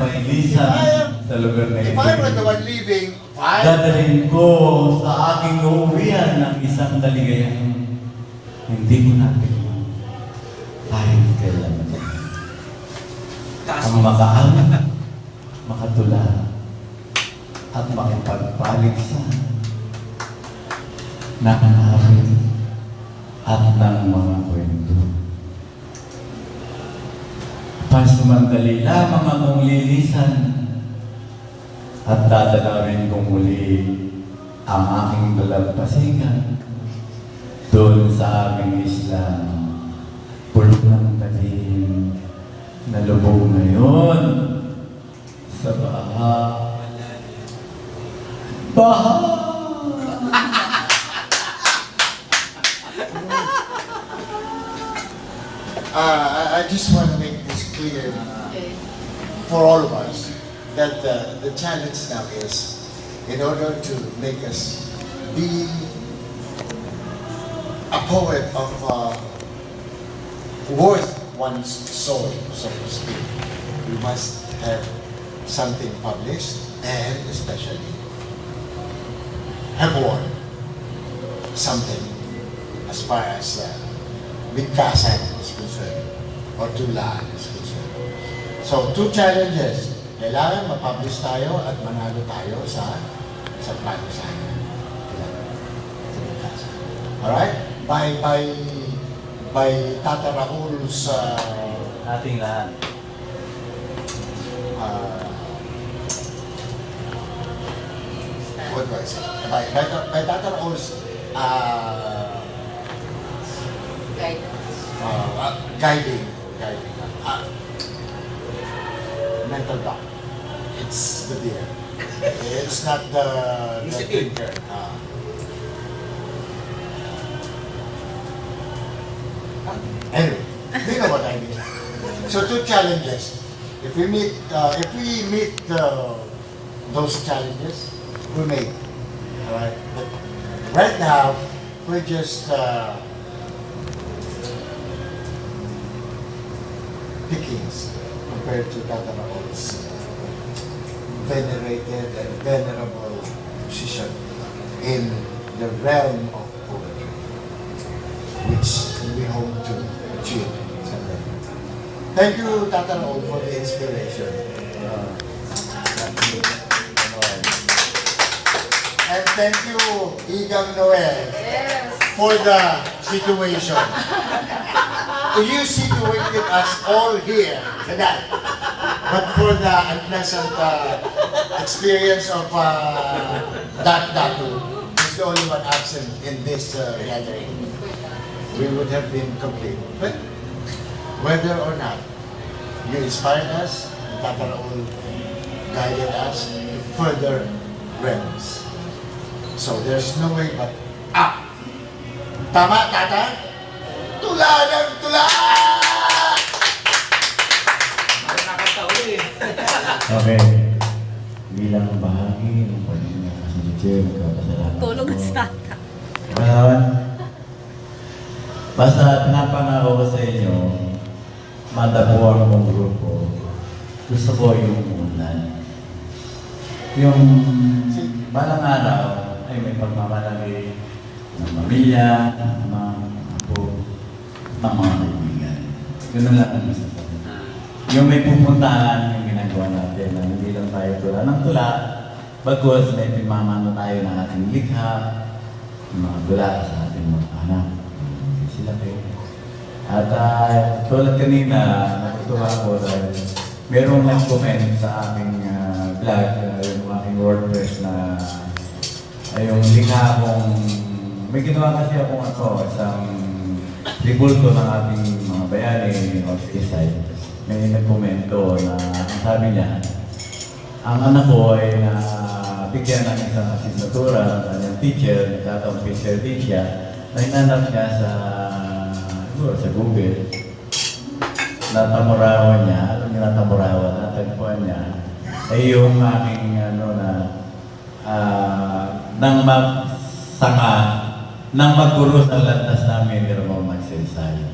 pailisan sa lugar na If ito. I were the one leaving, fine. Dadalhin ko sa aking uuwian ng isang kaligayahan. Hindi ko natin kahit kailan. Ang makaangat, makatula, at makipagpaligsan ng amin at ng mga kwento. Pansamantali lamang akong lilisan at dadalawin kong muli ang aking dalampasigan doon sa aming isla. Pulo ng talim na lubog ngayon sa baha. Baha! I just want to make this clear for all of us that the challenge now is, in order to make us be a poet of worth one's soul, so to speak, we must have something published and especially have won something as far as Bigkasan is concerned or Tulaan is concerned. So, two challenges. Kailangan ma-publish tayo at manalo tayo sa plano sana. Alright? By Tata Raul's Ating lahat. what do I say? By Tata Raul's guiding mental doc. It's the beer. It's not the drinker. Anyway, you know what I mean. So two challenges. If we meet those challenges, we make. All right. But right now, we're just pickings compared to Tata Raul's venerated and venerable position in the realm of poetry, which we hope to achieve someday. Thank you, Tata Raul, for the inspiration. And thank you, Igang Noel, for the situation. You situated us all here tonight. But for the unpleasant experience of Datu, who's the only one absent in this gathering, we would have been complete. But whether or not, you inspired us, Tata Raul guided us to further realms. So there's no way but up. Tama, Tata? Tula ng tula! Okay. Bilang bahagi ng pagiging kasityo, magkakasalanan ko. Tulog sa tata. Basta pinapangako ko sa inyo, matabuhan kong grupo. Gusto ko yung ulan. Yung balang araw ay may pagmamalaki ng pamilya, ng mga apo, ng mga kaibigan. Ganun lang ang gusto ko. Yung may pupuntahan yung ginagawa natin na hindi lang tayo tula ng tula, bagos may pimamano tayo ng ating likha, ng mga tula sa ating mga anak. Sila kayo. At tulad kanina, natutuwa ko dahil merong nag-comment sa aking vlog, yung aking WordPress na yung likha akong, may ginawa kasi akong isang tribulto ng ating mga bayani o side. May nagkomento na ang sabi niya, ang anak ko ay bigyan ng isang asignatura ng kanyang teacher, nagkataong picture din siya, na inanap niya siguro sa Google. Natamurawan niya, alam niya natamurawan, natagpuan niya, ay yung aking nang magsanga, nang magkuros ang landas namin, pero magsaysay.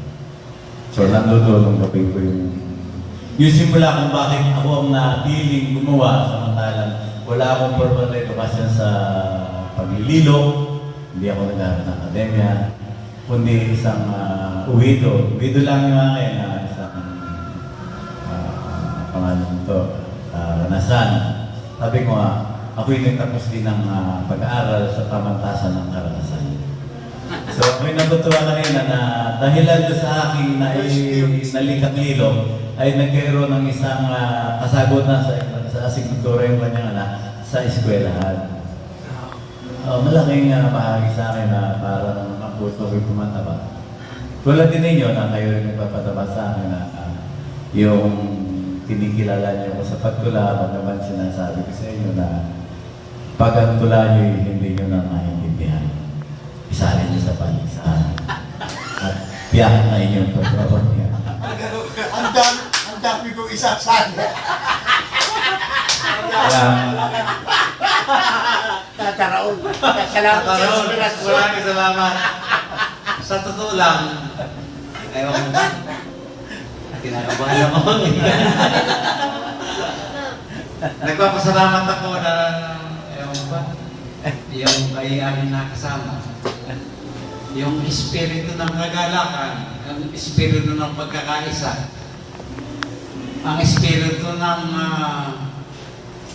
So, nandudulong gabi ko yung yung simula kung bakit ako ang napiling gumawa, samantalang wala akong formal education sa paglililo, hindi ako nag-aaral ng akademya, kundi isang uwido. Uwido lang yung akin, isang pangalan to, Ranasan. Sabi ko nga, ako'y nagtapos din ng pag-aaral sa pamantasan ng karanasan. So ako'y natutuwa kanina na dahilan doon sa aking nalikang lilo ay nagkaroon ng isang kasagutan sa asignatura yung kanyang anak sa eskwelahan. Malaking bahagi sa akin na parang ang puso ko'y pumataba. Tulad din ninyo na kayo rin nagpapataba sa akin na yung kinikilala niyo ko sa pagtula, pag naman sinasabi ko sa inyo na pag ang tula niyo hindi niyo na maintindihan, isalin niyo sa palisan. At biyakin na inyong pagbabaw niya. Ang dami kong isasali. Tataraon. Salamat sa inspirasyon. Maraming salamat. Sa totoo lang, ayaw mo ba? Kinakabahan ako. Nagpapasalamat ako na, ayaw mo ba? Yung kay aking nakasama. Yung espiritu ng kagalakan, yung espiritu ng pagkakaisa, ang espiritu ng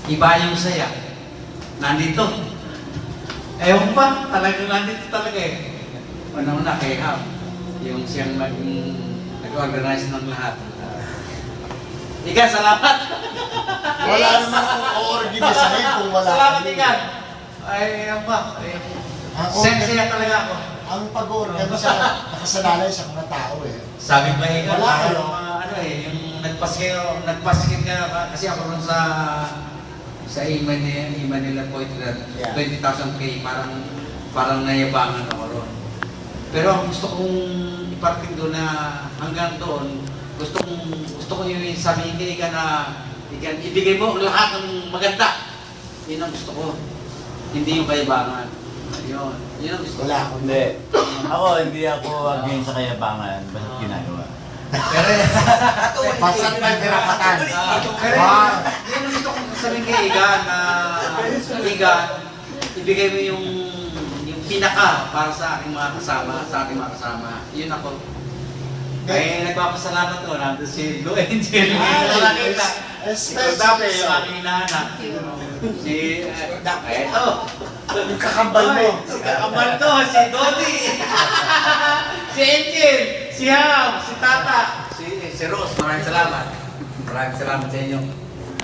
iba yung saya, nandito. Ewan pa, talagang nandito talaga eh. Una-una kay Ham, yung siyang nag-organize ng lahat. Igan, salamat! Wala naman akong o-organisahin kung wala Salamat, kayo. Igan! Ay, ewan pa. Ang Saya talaga ako. Ang pag-organisa, nakasalalay sa mga tao eh. Sabi pa Igan, Wala kayo. ano eh, yung nagpaskil ka kasi ako rin sa email nila po ito na Yeah. 20,000 K, parang nayabangan ako ron. Pero ang gusto kong iparting doon na hanggang doon, gusto ko yung sabihin kay Igan na Igan, ibigay mo lahat ng maganda. Yun ang gusto ko. Hindi yung kayabangan. Yun ang gusto ko. Wala akong Hindi. Hindi ako against sa kayabangan, basta ginagawa. Pero, Basta't may karapatan. pero yun ang gusto kong sabihin kay Igan na Igan, ibigay mo yung pinaka para sa aking mga kasama, Yun ako. Kaya nagpapasalamat ko, nandun si Blue Angel. Nakakita. Especially Dati yung aking inaanak. Si, eto. Yung kakambal mo. Si kakambal to, si Dodi. Si Angel, si Ham, si Tata, si Rose. Maraming salamat. Maraming salamat sa inyo.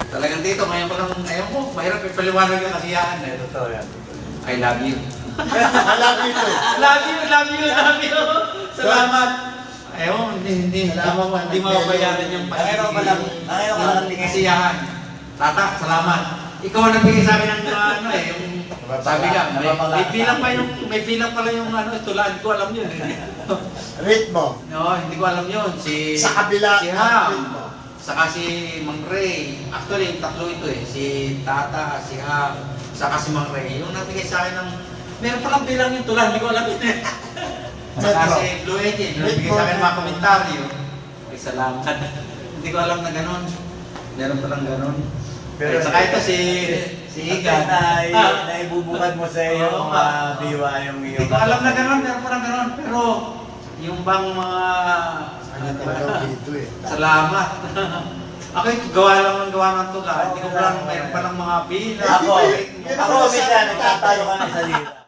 Talagang dito, ngayon ko lang, ayaw ko, mahirap ipaliwanag yung kasiyahan. Totoo yan. I love you. Alam nito eh. Love you. Salamat. Ayaw, hindi mababayaran yung kasiyahan. Tata, salamat. Ikaw ang nagbigay sa akin ng yung sabi ka, may bilang pala yung tulaan ko, alam yun. Ritmo. No, hindi ko alam yun. Sa kabila si ng Ham, ritmo. saka si Mang Ray. Actually, yung tatlo ito eh. Si Tata, si Ham, saka si Mang Ray. Yung nagbigay sa akin ng, meron palang bilang yung tulaan, hindi ko alam yun. Saka si Blue Angel, yung nagbigay sa akin ng mga komentaryo. Ay, salamat. Hindi ko alam na ganun. Meron palang ganun. Pero saka ito si Igan. Naibubukad mo sa iyo Oo, mga diwa yung iyong... Hindi ko alam na ganun, meron palang ganun. Pero yung bang mga... Ano talaga dito eh. Salamat. Ako ito, gawa ng tula. Hindi ko lang, mayroon palang mga bilang. Ako, minsan nagtatalo ka na sa dito.